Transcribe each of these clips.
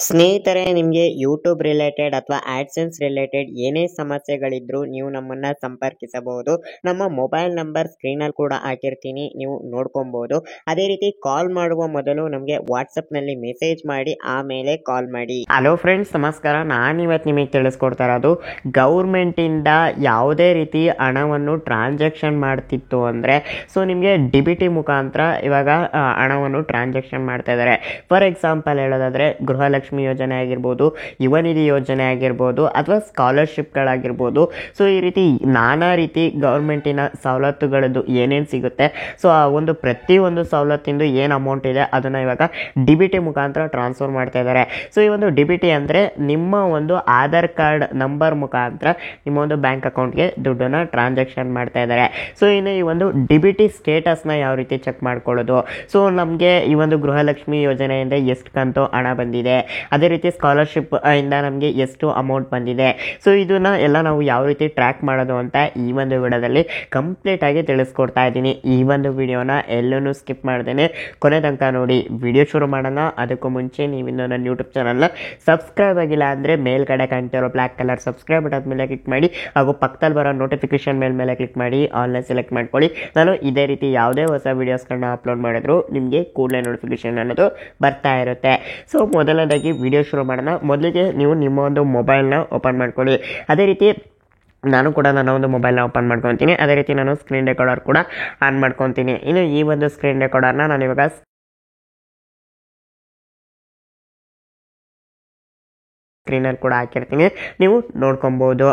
ಸ್ನೇಹಿತರೆ, ನಿಮಗೆ YouTube related ಅಥವಾ ಆಡ್ಸೆನ್ಸ್ ರಿಲೇಟೆಡ್ ಏನೇ ಸಮಸ್ಯೆಗಳಿದ್ರೂ ನೀವು ನಮ್ಮನ್ನು ಸಂಪರ್ಕಿಸಬಹುದು. ನಮ್ಮ ಮೊಬೈಲ್ ನಂಬರ್ ಸ್ಕ್ರೀನಲ್ಲಿ ಕೂಡ ಹಾಕಿರ್ತೀನಿ, ನೀವು ನೋಡ್ಕೊಬಹುದು. ಅದೇ ರೀತಿ ಕಾಲ್ ಮಾಡುವ ಮೊದಲು ನಮಗೆ ವಾಟ್ಸಪ್ನಲ್ಲಿ ಮೆಸೇಜ್ ಮಾಡಿ ಆಮೇಲೆ ಕಾಲ್ ಮಾಡಿ. ಹಲೋ ಫ್ರೆಂಡ್ಸ್, ನಮಸ್ಕಾರ. ನಾನಿವತ್ತು ನಿಮಗೆ ತಿಳಿಸ್ಕೊಡ್ತಾ ಇರೋದು ಗೌರ್ಮೆಂಟಿಂದ ಯಾವುದೇ ರೀತಿ ಹಣವನ್ನು ಟ್ರಾನ್ಸಾಕ್ಷನ್ ಮಾಡ್ತಿತ್ತು ಅಂದರೆ ನಿಮಗೆ ಡಿ ಮುಖಾಂತರ ಇವಾಗ ಹಣವನ್ನು ಟ್ರಾನ್ಸಾಕ್ಷನ್ ಮಾಡ್ತಾ ಇದ್ದಾರೆ. ಫಾರ್ ಎಕ್ಸಾಂಪಲ್ ಹೇಳೋದಾದರೆ ಗೃಹಲಕ್ಷ್ಮಿ ಯೋಜನೆ ಆಗಿರ್ಬೋದು, ಯುವ ನಿಧಿ ಯೋಜನೆ ಆಗಿರ್ಬೋದು, ಅಥವಾ ಸ್ಕಾಲರ್ಶಿಪ್ಗಳಾಗಿರ್ಬೋದು. ಈ ರೀತಿ ನಾನಾ ರೀತಿ ಗೌರ್ಮೆಂಟಿನ ಸವಲತ್ತುಗಳದ್ದು ಏನೇನು ಸಿಗುತ್ತೆ, ಆ ಒಂದು ಪ್ರತಿಯೊಂದು ಸವಲತ್ತಿಂದು ಏನು ಅಮೌಂಟ್ ಇದೆ ಅದನ್ನು ಇವಾಗ ಡಿ ಮುಖಾಂತರ ಟ್ರಾನ್ಸ್ಫರ್ ಮಾಡ್ತಾ ಇದ್ದಾರೆ. ಈ ಒಂದು ಡಿ ಅಂದರೆ ನಿಮ್ಮ ಒಂದು ಆಧಾರ್ ಕಾರ್ಡ್ ನಂಬರ್ ಮುಖಾಂತರ ನಿಮ್ಮ ಒಂದು ಬ್ಯಾಂಕ್ ಅಕೌಂಟ್ಗೆ ದುಡ್ಡನ್ನು ಟ್ರಾನ್ಸಾಕ್ಷನ್ ಮಾಡ್ತಾ ಇದ್ದಾರೆ. ಇನ್ನು ಈ ಒಂದು ಡಿ ಸ್ಟೇಟಸ್ನ ಯಾವ ರೀತಿ ಚೆಕ್ ಮಾಡ್ಕೊಳ್ಳೋದು, ನಮಗೆ ಈ ಒಂದು ಗೃಹಲಕ್ಷ್ಮಿ ಯೋಜನೆಯಿಂದ ಎಷ್ಟು ಕಂತು ಹಣ ಬಂದಿದೆ, ಅದೇ ರೀತಿ ಸ್ಕಾಲರ್ಶಿಪ್ ಇಂದ ನಮಗೆ ಎಷ್ಟು ಅಮೌಂಟ್ ಬಂದಿದೆ, ಇದನ್ನ ಎಲ್ಲ ನಾವು ಯಾವ ರೀತಿ ಟ್ರ್ಯಾಕ್ ಮಾಡೋದು ಅಂತ ಈ ಒಂದು ವಿಡಿಯೋದಲ್ಲಿ ಕಂಪ್ಲೀಟ್ ಆಗಿ ತಿಳಿಸ್ಕೊಡ್ತಾ ಇದ್ದೀನಿ. ಈ ಒಂದು ವಿಡಿಯೋನ ಎಲ್ಲೂ ಸ್ಕಿಪ್ ಮಾಡ್ದೇನೆ ಕೊನೆ ತನಕ ನೋಡಿ. ವಿಡಿಯೋ ಶುರು ಮಾಡೋಣ. ಅದಕ್ಕೂ ಮುಂಚೆ ನೀವಿನ್ನೂ ನನ್ನ ಯೂಟ್ಯೂಬ್ ಚಾನಲ್ನ ಸಬ್ಸ್ಕ್ರೈಬ್ ಆಗಿಲ್ಲ ಅಂದರೆ ಮೇಲ್ಗಡೆ ಕಾಣ್ತಿರೋ ಬ್ಲ್ಯಾಕ್ ಕಲರ್ ಸಬ್ಸ್ಕ್ರೈಬ್ ಬಟನ್ ಮೇಲೆ ಕ್ಲಿಕ್ ಮಾಡಿ, ಹಾಗೂ ಪಕ್ಕದಲ್ಲಿ ಬರೋ ನೋಟಿಫಿಕೇಶನ್ ಮೇಲೆ ಕ್ಲಿಕ್ ಮಾಡಿ ಆಲ್ನ ಸೆಲೆಕ್ಟ್ ಮಾಡ್ಕೊಳ್ಳಿ. ನಾನು ಇದೇ ರೀತಿ ಯಾವುದೇ ಹೊಸ ವೀಡಿಯೋಸ್ಗಳನ್ನ ಅಪ್ಲೋಡ್ ಮಾಡಿದ್ರು ನಿಮಗೆ ಕೂಡಲೇ ನೋಟಿಫಿಕೇಶನ್ ಅನ್ನೋದು ಬರ್ತಾ ಇರುತ್ತೆ. ಮೊದಲನೇದಾಗಿ ವಿಡಿಯೋ ಶುರು ಮಾಡೋಣ. ಮೊದಲಿಗೆ ನೀವು ನಿಮ್ಮ ಒಂದು ಮೊಬೈಲ್ನ ಓಪನ್ ಮಾಡ್ಕೊಳ್ಳಿ. ಅದೇ ರೀತಿ ನಾನು ಕೂಡ ನನ್ನ ಒಂದು ಮೊಬೈಲ್ನ ಓಪನ್ ಮಾಡ್ಕೊತೀನಿ. ಅದೇ ರೀತಿ ನಾನು ಸ್ಕ್ರೀನ್ ರೆಕಾರ್ಡರ್ ಕೂಡ ಆನ್ ಮಾಡ್ಕೊತೀನಿ. ಇನ್ನು ಈ ಒಂದು ಸ್ಕ್ರೀನ್ ರೆಕಾರ್ಡರ್ನ ನಾನು ಇವಾಗ ಸ್ಕ್ರೀನಲ್ಲಿ ಕೂಡ ಹಾಕಿರ್ತೀನಿ, ನೀವು ನೋಡ್ಕೊಬೋದು.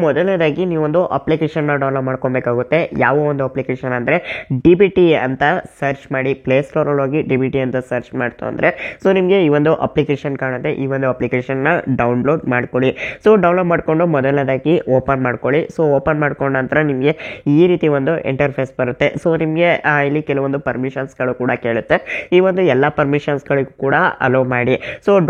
ಮೊದಲನೇದಾಗಿ ನೀವೊಂದು ಅಪ್ಲಿಕೇಶನ್ನ ಡೌನ್ಲೋಡ್ ಮಾಡ್ಕೊಬೇಕಾಗುತ್ತೆ. ಯಾವ ಒಂದು ಅಪ್ಲಿಕೇಶನ್ ಅಂದರೆ ಡಿ ಅಂತ ಸರ್ಚ್ ಮಾಡಿ. ಪ್ಲೇಸ್ಟೋರಲ್ಲಿ ಹೋಗಿ ಡಿ ಅಂತ ಸರ್ಚ್ ಮಾಡ್ತು ಅಂದರೆ ನಿಮಗೆ ಈ ಒಂದು ಅಪ್ಲಿಕೇಶನ್ ಕಾಣುತ್ತೆ. ಈ ಒಂದು ಅಪ್ಲಿಕೇಶನ್ನ ಡೌನ್ಲೋಡ್ ಮಾಡ್ಕೊಳ್ಳಿ. ಡೌನ್ಲೋಡ್ ಮಾಡಿಕೊಂಡು ಮೊದಲನೇದಾಗಿ ಓಪನ್ ಮಾಡ್ಕೊಳ್ಳಿ. ಓಪನ್ ಮಾಡ್ಕೊಂಡ ನಂತರ ನಿಮಗೆ ಈ ರೀತಿ ಒಂದು ಇಂಟರ್ಫೇಸ್ ಬರುತ್ತೆ. ನಿಮಗೆ ಇಲ್ಲಿ ಕೆಲವೊಂದು ಪರ್ಮಿಷನ್ಸ್ಗಳು ಕೂಡ ಕೇಳುತ್ತೆ. ಈ ಒಂದು ಎಲ್ಲ ಪರ್ಮಿಷನ್ಸ್ಗಳಿಗೂ ಕೂಡ ಅಲೋ ಮಾಡಿ.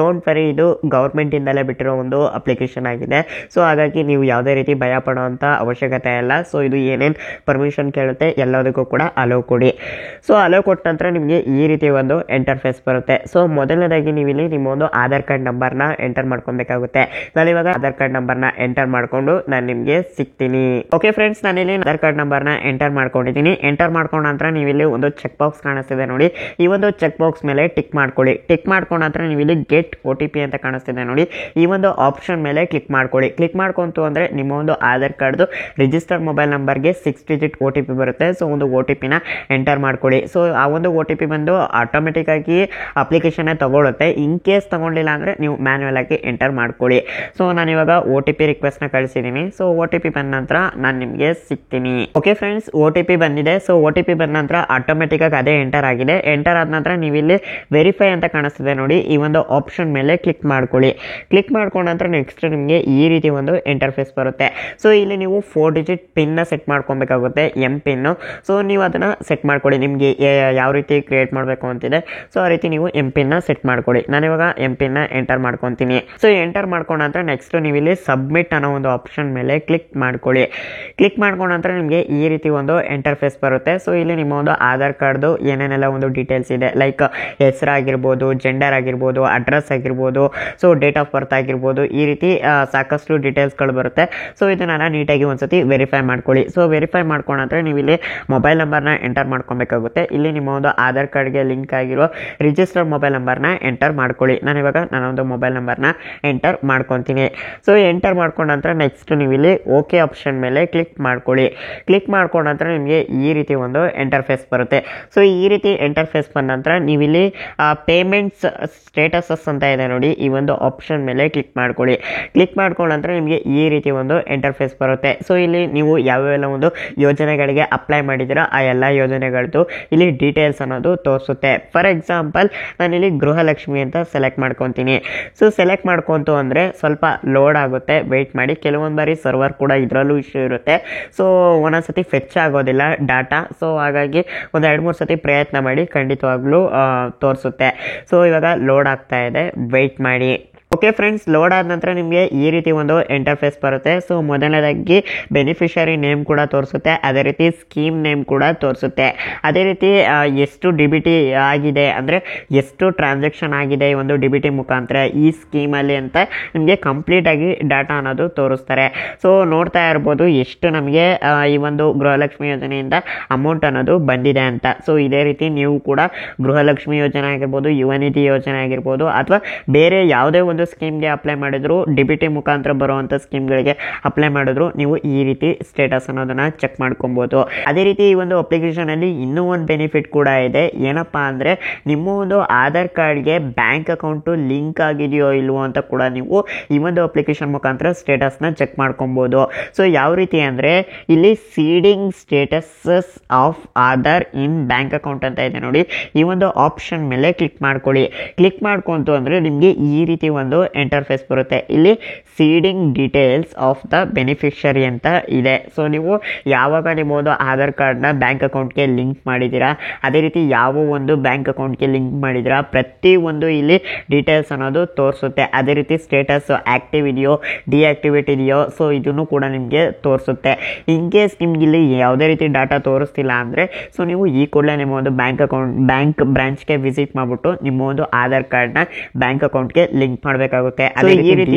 ಡೋಂಟ್ ವರಿ, ಇದು ಗೌರ್ಮೆಂಟಿಂದ ಬಿಟ್ಟಿರೋ ಒಂದು ಅಪ್ಲಿಕೇಶನ್ ಆಗಿದೆ. ಹಾಗಾಗಿ ನೀವು ಯಾವುದೇ ರೀತಿ ಭಯ ಪಡುವಂಥ ಅವಶ್ಯಕತೆ ಇಲ್ಲ. ಇದು ಏನೇನು ಪರ್ಮಿಷನ್ ಕೇಳುತ್ತೆ ಎಲ್ಲದಕ್ಕೂ ಕೂಡ ಅಲೋ ಕೊಡಿ. ಅಲೋ ಕೊಟ್ಟ ನಂತರ ನಿಮಗೆ ಈ ರೀತಿ ಒಂದು ಇಂಟರ್ಫೇಸ್ ಬರುತ್ತೆ. ಮೊದಲನೇದಾಗಿ ನೀವು ಇಲ್ಲಿ ನಿಮ್ಮ ಒಂದು ಆಧಾರ್ ಕಾರ್ಡ್ ನಂಬರ್ನ ಎಂಟರ್ ಮಾಡ್ಕೊಬೇಕಾಗುತ್ತೆ. ನಾನು ಇವಾಗ ಆಧಾರ್ ಕಾರ್ಡ್ ನಂಬರ್ನ ಎಂಟರ್ ಮಾಡಿಕೊಂಡು ನಾನು ನಿಮಗೆ ಸಿಗ್ತೀನಿ. ಓಕೆ ಫ್ರೆಂಡ್ಸ್, ನಾನಿಲ್ಲಿ ಆಧಾರ್ ಕಾರ್ಡ್ ನಂಬರ್ನ ಎಂಟರ್ ಮಾಡ್ಕೊಂಡಿದ್ದೀನಿ. ಎಂಟರ್ ಮಾಡ್ಕೊಂಡ ನಂತರ ನೀವು ಇಲ್ಲಿ ಒಂದು ಚೆಕ್ ಬಾಕ್ಸ್ ಕಾಣಿಸ್ತಿದೆ ನೋಡಿ. ಈ ಒಂದು ಚೆಕ್ ಬಾಕ್ಸ್ ಮೇಲೆ ಟಿಕ್ ಮಾಡ್ಕೊಳ್ಳಿ. ಟಿಕ್ ಮಾಡ್ಕೊಂಡ ನಂತರ ನೀವು ಇಲ್ಲಿ ಗೆಟ್ OTP ಅಂತ ಕಾಣಿಸ್ತಿದೆ ನೋಡಿ. ಈ ಒಂದು ಆಪ್ಷನ್ ಮೇಲೆ ಕ್ಲಿಕ್ ಮಾಡ್ಕೊಳ್ಳಿ. ಕ್ಲಿಕ್ ಮಾಡ್ಕೊಂತು ಅಂದರೆ ನಿಮ್ಮ ಒಂದು ಆಧಾರ್ ಕಾರ್ಡ್ದು ರಿಜಿಸ್ಟರ್ಡ್ ಮೊಬೈಲ್ ನಂಬರ್ಗೆ 6 ಡಿಜಿಟ್ OTP ಬರುತ್ತೆ. ಒಂದು OTPನ ಎಂಟರ್ ಮಾಡ್ಕೊಳ್ಳಿ. ಆ ಒಂದು OTP ಬಂದು ಆಟೋಮೆಟಿಕ್ ಆಗಿ ಅಪ್ಲಿಕೇಶನ್ನೇ ತಗೊಳುತ್ತೆ. ಇನ್ ಕೇಸ್ ತಗೊಂಡಿಲ್ಲ ಅಂದರೆ ನೀವು ಮ್ಯಾನ್ಯುವಲ್ ಆಗಿ ಎಂಟರ್ ಮಾಡ್ಕೊಳ್ಳಿ. ನಾನು ಇವಾಗ OTP ರಿಕ್ವೆಸ್ಟ್ನ ಕಳಿಸಿದ್ದೀನಿ. OTP ಬಂದ ನಂತರ ನಾನು ನಿಮಗೆ ಸಿಗ್ತೀನಿ. ಓಕೆ ಫ್ರೆಂಡ್ಸ್, OTP ಬಂದಿದೆ. OTP ಬಂದ ನಂತರ ಆಟೋಮೆಟಿಕ್ ಆಗಿ ಅದೇ ಎಂಟರ್ ಆಗಿದೆ. ಎಂಟರ್ ಆದ ನಂತರ ನೀವು ಇಲ್ಲಿ ವೆರಿಫೈ ಅಂತ ಕಾಣಿಸ್ತಿದೆ ನೋಡಿ. ಈ ಒಂದು ಆಪ್ಷನ್ ಮೇಲೆ ಕ್ಲಿಕ್ ಮಾಡ್ಕೊಳ್ಳಿ. ಕ್ಲಿಕ್ ಮಾಡ್ಕೊಂಡ ನಂತರ ನೆಕ್ಸ್ಟ್ ನಿಮಗೆ ಈ ರೀತಿ ಒಂದು ಇಂಟರ್ಫೇಸ್ ಬರುತ್ತೆ. ಇಲ್ಲಿ ನೀವು 4 ಡಿಜಿಟ್ ಪಿನ್ನ ಸೆಟ್ ಮಾಡ್ಕೊಬೇಕಾಗುತ್ತೆ, MPIN. ನೀವು ಅದನ್ನು ಸೆಟ್ ಮಾಡ್ಕೊಳ್ಳಿ. ನಿಮಗೆ ಯಾವ ರೀತಿ ಕ್ರಿಯೇಟ್ ಮಾಡಬೇಕು ಅಂತಿದೆ ಆ ರೀತಿ ನೀವು MPIN ಸೆಟ್ ಮಾಡ್ಕೊಳ್ಳಿ. ನಾನಿವಾಗ MPIN ಎಂಟರ್ ಮಾಡ್ಕೊತೀನಿ. ಎಂಟರ್ ಮಾಡ್ಕೊಂಡ ನಂತರ ನೆಕ್ಸ್ಟ್ ನೀವು ಇಲ್ಲಿ ಸಬ್ಮಿಟ್ ಅನ್ನೋ ಒಂದು ಆಪ್ಷನ್ ಮೇಲೆ ಕ್ಲಿಕ್ ಮಾಡ್ಕೊಳ್ಳಿ. ಕ್ಲಿಕ್ ಮಾಡ್ಕೊಂಡ ನಂತರ ನಿಮಗೆ ಈ ರೀತಿ ಒಂದು ಇಂಟರ್ಫೇಸ್ ಬರುತ್ತೆ. ಇಲ್ಲಿ ನಿಮ್ಮ ಒಂದು ಆಧಾರ್ ಕಾರ್ಡ್ದು ಏನೇನೆಲ್ಲ ಒಂದು ಡೀಟೇಲ್ಸ್ ಇದೆ, ಲೈಕ್ ಹೆಸರಾಗಿರ್ಬೋದು, ಜೆಂಡರ್ ಆಗಿರ್ಬೋದು, ಅಡ್ರೆಸ್ ಆಗಿರ್ಬೋದು, ಡೇಟ್ ಆಫ್ ಬರ್ತ್ ಆಗಿರ್ಬೋದು, ಈ ರೀತಿ ಸಾಕಷ್ಟು ಡೀಟೇಲ್ಸ್ಗಳು ಬರುತ್ತೆ. ಇದನ್ನ ನೀಟಾಗಿ ಒಂದ್ಸತಿ ವೆರಿಫೈ ಮಾಡ್ಕೊಳ್ಳಿ. ವೆರಿಫೈ ಮಾಡ್ಕೊಂಡ ನಂತರ ನೀವು ಇಲ್ಲಿ ಮೊಬೈಲ್ ನಂಬರ್ನ ಎಂಟರ್ ಮಾಡ್ಕೊಬೇಕಾಗುತ್ತೆ. ಇಲ್ಲಿ ನಿಮ್ಮ ಒಂದು ಆಧಾರ್ ಕಾರ್ಡ್ಗೆ ಲಿಂಕ್ ಆಗಿರೋ ರಿಜಿಸ್ಟರ್ಡ್ ಮೊಬೈಲ್ ನಂಬರ್ನ ಎಂಟರ್ ಮಾಡ್ಕೊಳ್ಳಿ. ನಾನು ಇವಾಗ ನನ್ನೊಂದು ಮೊಬೈಲ್ ನಂಬರ್ನ ಎಂಟರ್ ಮಾಡ್ಕೊತೀನಿ. ಎಂಟರ್ ಮಾಡ್ಕೊಂಡ ನಂತರ ನೆಕ್ಸ್ಟ್ ನೀವು ಇಲ್ಲಿ ಓಕೆ ಆಪ್ಷನ್ ಮೇಲೆ ಕ್ಲಿಕ್ ಮಾಡ್ಕೊಳ್ಳಿ. ಕ್ಲಿಕ್ ಮಾಡ್ಕೊಂಡ ನಂತರ ನಿಮಗೆ ಈ ರೀತಿ ಒಂದು ಇಂಟರ್ಫೇಸ್ ಬರುತ್ತೆ. ಈ ರೀತಿ ಇಂಟರ್ಫೇಸ್ ಬಂದ ನಂತರ ನೀವು ಇಲ್ಲಿ ಪೇಮೆಂಟ್ಸ್ ಸ್ಟೇಟಸಸ್ ಅಂತ ಇದೆ ನೋಡಿ. ಈ ಒಂದು ಆಪ್ಷನ್ ಮೇಲೆ ಕ್ಲಿಕ್ ಮಾಡ್ಕೊಳ್ಳಿ. ಕ್ಲಿಕ್ ಮಾಡ್ಕೊಂಡ ನಂತರ ನಿಮಗೆ ಈ ರೀತಿ ಒಂದು ಇಂಟರ್ಫೇಸ್ ಬರುತ್ತೆ. ಇಲ್ಲಿ ನೀವು ಯಾವೆಲ್ಲ ಒಂದು ಯೋಜನೆಗಳಿಗೆ ಅಪ್ಲೈ ಮಾಡಿದ್ದೀರಾ ಆ ಎಲ್ಲ ಯೋಜನೆಗಳದ್ದು ಇಲ್ಲಿ ಡೀಟೇಲ್ಸ್ ಅನ್ನೋದು ತೋರಿಸುತ್ತೆ. ಫಾರ್ ಎಕ್ಸಾಂಪಲ್ ನಾನಿಲ್ಲಿ ಗೃಹಲಕ್ಷ್ಮಿ ಅಂತ ಸೆಲೆಕ್ಟ್ ಮಾಡ್ಕೊತೀನಿ. ಸೆಲೆಕ್ಟ್ ಮಾಡ್ಕೊಂತು ಅಂದರೆ ಸ್ವಲ್ಪ ಲೋಡ್ ಆಗುತ್ತೆ, ವೆಯ್ಟ್ ಮಾಡಿ. ಕೆಲವೊಂದು ಬಾರಿ ಸರ್ವರ್ ಕೂಡ ಇದರಲ್ಲೂ ಇಶ್ಯೂ ಇರುತ್ತೆ. ಒಂದೊಂದ್ಸತಿ ಫೆಚ್ ಆಗೋದಿಲ್ಲ ಡಾಟಾ. ಹಾಗಾಗಿ ಒಂದು 2-3 ಸತಿ ಪ್ರಯತ್ನ ಮಾಡಿ, ಖಂಡಿತವಾಗ್ಲೂ ತೋರಿಸುತ್ತೆ. ಇವಾಗ ಲೋಡ್ ಆಗ್ತಾ ಇದೆ, ವೆಯ್ಟ್ ಮಾಡಿ. ಓಕೆ ಫ್ರೆಂಡ್ಸ್, ಲೋಡ್ ಆದ ನಂತರ ನಿಮಗೆ ಈ ರೀತಿ ಒಂದು ಇಂಟರ್ಫೇಸ್ ಬರುತ್ತೆ. ಸೊ ಮೊದಲನೇದಾಗಿ ಬೆನಿಫಿಷರಿ ನೇಮ್ ಕೂಡ ತೋರಿಸುತ್ತೆ, ಅದೇ ರೀತಿ ಸ್ಕೀಮ್ ನೇಮ್ ಕೂಡ ತೋರಿಸುತ್ತೆ. ಅದೇ ರೀತಿ ಎಷ್ಟು DBT ಆಗಿದೆ ಅಂದರೆ ಎಷ್ಟು ಟ್ರಾನ್ಸಾಕ್ಷನ್ ಆಗಿದೆ ಈ ಒಂದು DBT ಮುಖಾಂತರ ಈ ಸ್ಕೀಮಲ್ಲಿ ಅಂತ ನಿಮಗೆ ಕಂಪ್ಲೀಟಾಗಿ ಡಾಟಾ ಅನ್ನೋದು ತೋರಿಸ್ತಾರೆ. ಸೊ ನೋಡ್ತಾ ಇರ್ಬೋದು ಎಷ್ಟು ನಮಗೆ ಈ ಒಂದು ಗೃಹಲಕ್ಷ್ಮಿ ಯೋಜನೆಯಿಂದ ಅಮೌಂಟ್ ಅನ್ನೋದು ಬಂದಿದೆ ಅಂತ. ಸೊ ಇದೇ ರೀತಿ ನೀವು ಕೂಡ ಗೃಹಲಕ್ಷ್ಮಿ ಯೋಜನೆ ಆಗಿರ್ಬೋದು, ಯುವ ನಿಧಿ ಯೋಜನೆ ಆಗಿರ್ಬೋದು, ಅಥವಾ ಬೇರೆ ಯಾವುದೇ ಒಂದು ಸ್ಕೀಮ್ಗೆ ಅಪ್ಲೈ ಮಾಡಿದ್ರು, DBT ಮುಖಾಂತರ ಬರುವಂಥ ಸ್ಕೀಮ್ಗಳಿಗೆ ಅಪ್ಲೈ ಮಾಡಿದ್ರು ನೀವು ಈ ರೀತಿ ಸ್ಟೇಟಸ್ ಅನ್ನೋದನ್ನ ಚೆಕ್ ಮಾಡ್ಕೊಬೋದು. ಅದೇ ರೀತಿ ಈ ಒಂದು ಅಪ್ಲಿಕೇಶನ್ ಅಲ್ಲಿ ಇನ್ನೂ ಒಂದು ಬೆನಿಫಿಟ್ ಕೂಡ ಇದೆ. ಏನಪ್ಪಾ ಅಂದ್ರೆ ನಿಮ್ಮ ಒಂದು ಆಧಾರ್ ಕಾರ್ಡ್ಗೆ ಬ್ಯಾಂಕ್ ಅಕೌಂಟು ಲಿಂಕ್ ಆಗಿದೆಯೋ ಇಲ್ವೋ ಅಂತ ಕೂಡ ನೀವು ಈ ಒಂದು ಅಪ್ಲಿಕೇಶನ್ ಮುಖಾಂತರ ಸ್ಟೇಟಸ್ನ ಚೆಕ್ ಮಾಡ್ಕೊಬೋದು. ಸೊ ಯಾವ ರೀತಿ ಅಂದರೆ ಇಲ್ಲಿ seeding statuses of Aadhaar in bank account ಅಂತ ಇದೆ ನೋಡಿ. ಈ ಒಂದು ಆಪ್ಷನ್ ಮೇಲೆ ಕ್ಲಿಕ್ ಮಾಡ್ಕೊಳ್ಳಿ. ಕ್ಲಿಕ್ ಮಾಡ್ಕೊಂತು ಅಂದರೆ ನಿಮಗೆ ಈ ರೀತಿ ಒಂದು ಇಂಟರ್ಫೇಸ್ ಬರುತ್ತೆ. ಇಲ್ಲಿ seeding details of the beneficiary ಅಂತ ಇದೆ. ಸೊ ನೀವು ಯಾವಾಗ ನಿಮ್ಮ ಒಂದು ಆಧಾರ್ ಕಾರ್ಡ್ನ ಬ್ಯಾಂಕ್ ಅಕೌಂಟ್ಗೆ ಲಿಂಕ್ ಮಾಡಿದ್ದೀರಾ, ಅದೇ ರೀತಿ ಯಾವ ಒಂದು ಬ್ಯಾಂಕ್ ಅಕೌಂಟ್ಗೆ ಲಿಂಕ್ ಮಾಡಿದ್ದೀರಾ, ಪ್ರತಿಯೊಂದು ಇಲ್ಲಿ ಡೀಟೇಲ್ಸ್ ಅನ್ನೋದು ತೋರಿಸುತ್ತೆ. ಅದೇ ರೀತಿ ಸ್ಟೇಟಸ್ ಆಕ್ಟಿವ್ ಇದೆಯೋ ಡಿಆಕ್ಟಿವೇಟ್ ಇದೆಯೋ, ಸೊ ಇದನ್ನು ಕೂಡ ನಿಮಗೆ ತೋರಿಸುತ್ತೆ. ಇನ್ ಕೇಸ್ ನಿಮ್ಗೆ ಇಲ್ಲಿ ಯಾವುದೇ ರೀತಿ ಡಾಟಾ ತೋರಿಸ್ತಿಲ್ಲ ಅಂದರೆ ಸೊ ನೀವು ಈ ಕೂಡಲೇ ನಿಮ್ಮ ಒಂದು ಬ್ಯಾಂಕ್ ಬ್ರಾಂಚ್ಗೆ ವಿಸಿಟ್ ಮಾಡಿಬಿಟ್ಟು ನಿಮ್ಮ ಒಂದು ಆಧಾರ್ ಕಾರ್ಡ್ನ ಬ್ಯಾಂಕ್ ಅಕೌಂಟ್ಗೆ ಲಿಂಕ್ ಮಾಡಬೇಕಾಗುತ್ತೆ. ಅದೇ ಈ ರೀತಿ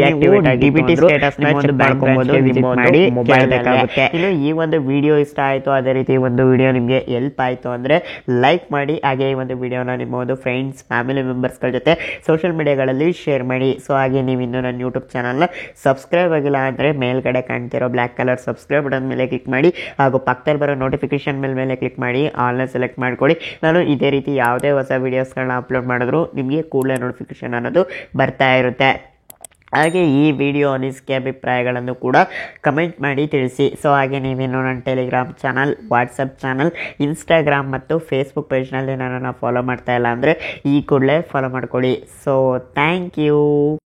DBT ಸ್ಟೇಟಸ್ನ ಚೆಕ್ ಮಾಡ್ಕೊಬೋದು, ವಿಸಿಟ್ ಮಾಡಿ ಕೇಳಬೇಕಾಗುತ್ತೆ. ಇನ್ನು ಈ ಒಂದು ವಿಡಿಯೋ ಇಷ್ಟ ಆಯಿತು, ಅದೇ ರೀತಿ ಒಂದು ವಿಡಿಯೋ ನಿಮಗೆ ಹೆಲ್ಪ್ ಆಯಿತು ಅಂದರೆ ಲೈಕ್ ಮಾಡಿ. ಹಾಗೆ ಈ ಒಂದು ವಿಡಿಯೋನ ನಿಮ್ಮ ಒಂದು ಫ್ರೆಂಡ್ಸ್, ಫ್ಯಾಮಿಲಿ ಮೆಂಬರ್ಸ್ಗಳ ಜೊತೆ ಸೋಷಿಯಲ್ ಮೀಡಿಯಾಗಳಲ್ಲಿ ಶೇರ್ ಮಾಡಿ. ಸೊ ಹಾಗೆ ನೀವು ಇನ್ನೂ ನನ್ನ ಯೂಟ್ಯೂಬ್ ಚಾನಲ್ನ ಸಬ್ಸ್ಕ್ರೈಬ್ ಆಗಿಲ್ಲ ಅಂದರೆ ಮೇಲ್ಗಡೆ ಕಾಣ್ತಿರೋ ಬ್ಲ್ಯಾಕ್ ಕಲರ್ ಸಬ್ಸ್ಕ್ರೈಬ್ ಬಟನ್ ಮೇಲೆ ಕ್ಲಿಕ್ ಮಾಡಿ, ಹಾಗೂ ಪಕ್ಕದಲ್ಲಿ ಬರೋ ನೋಟಿಫಿಕೇಶನ್ ಮೇಲೆ ಕ್ಲಿಕ್ ಮಾಡಿ ಆಲ್ನ ಸೆಲೆಕ್ಟ್ ಮಾಡ್ಕೊಳ್ಳಿ. ನಾನು ಇದೇ ರೀತಿ ಯಾವುದೇ ಹೊಸ ವೀಡಿಯೋಸ್ಗಳನ್ನ ಅಪ್ಲೋಡ್ ಮಾಡಿದ್ರು ನಿಮಗೆ ಕೂಡಲೇ ನೋಟಿಫಿಕೇಶನ್ ಅನ್ನೋದು ಬರ್ತಾ ಇರುತ್ತೆ. ಹಾಗೆ ಈ ವಿಡಿಯೋ ಅನಿಸಿಕೆ ಅಭಿಪ್ರಾಯಗಳನ್ನು ಕೂಡ ಕಮೆಂಟ್ ಮಾಡಿ ತಿಳಿಸಿ. ಸೊ ಹಾಗೆ ನೀವೇನು ನನ್ನ Telegram channel, WhatsApp channel, Instagram ಮತ್ತು ಫೇಸ್ಬುಕ್ ಪೇಜ್ನಲ್ಲಿ ನನ್ನನ್ನು ಫಾಲೋ ಮಾಡ್ತಾ ಇಲ್ಲ ಅಂದರೆ ಈ ಕೂಡಲೇ ಫಾಲೋ ಮಾಡ್ಕೊಳ್ಳಿ. So thank you.